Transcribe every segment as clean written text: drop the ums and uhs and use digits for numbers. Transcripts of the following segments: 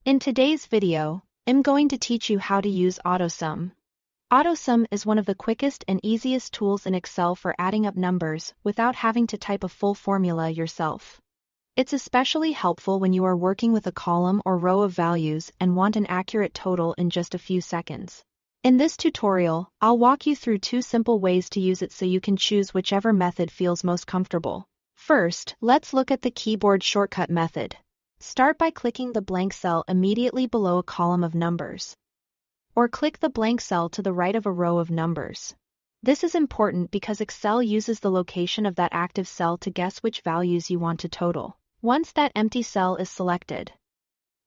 In today's video, I'm going to teach you how to use Autosum. Autosum is one of the quickest and easiest tools in Excel for adding up numbers without having to type a full formula yourself. It's especially helpful when you are working with a column or row of values and want an accurate total in just a few seconds. In this tutorial, I'll walk you through two simple ways to use it so you can choose whichever method feels most comfortable. First, let's look at the keyboard shortcut method. Start by clicking the blank cell immediately below a column of numbers. Or click the blank cell to the right of a row of numbers. This is important because Excel uses the location of that active cell to guess which values you want to total. Once that empty cell is selected,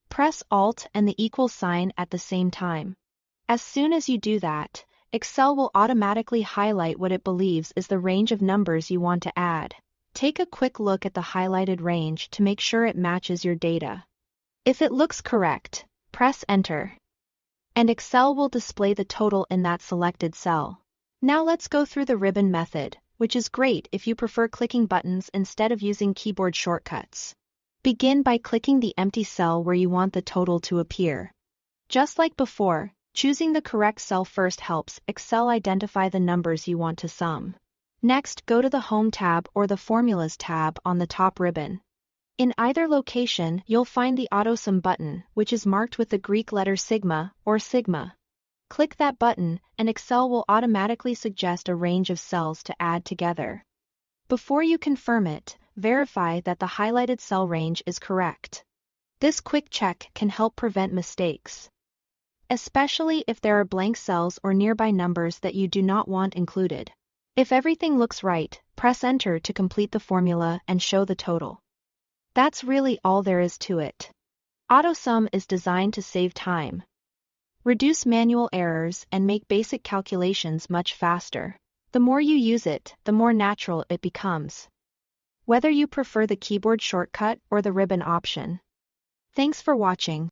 press Alt and the equal sign at the same time. As soon as you do that, Excel will automatically highlight what it believes is the range of numbers you want to add. Take a quick look at the highlighted range to make sure it matches your data. If it looks correct, press Enter. And Excel will display the total in that selected cell. Now let's go through the ribbon method, which is great if you prefer clicking buttons instead of using keyboard shortcuts. Begin by clicking the empty cell where you want the total to appear. Just like before, choosing the correct cell first helps Excel identify the numbers you want to sum. Next, go to the Home tab or the Formulas tab on the top ribbon. In either location, you'll find the Autosum button, which is marked with the Greek letter sigma or sigma. Click that button, and Excel will automatically suggest a range of cells to add together. Before you confirm it, verify that the highlighted cell range is correct. This quick check can help prevent mistakes, especially if there are blank cells or nearby numbers that you do not want included. If everything looks right, press Enter to complete the formula and show the total. That's really all there is to it. Autosum is designed to save time, reduce manual errors, and make basic calculations much faster. The more you use it, the more natural it becomes, whether you prefer the keyboard shortcut or the ribbon option. Thanks for watching.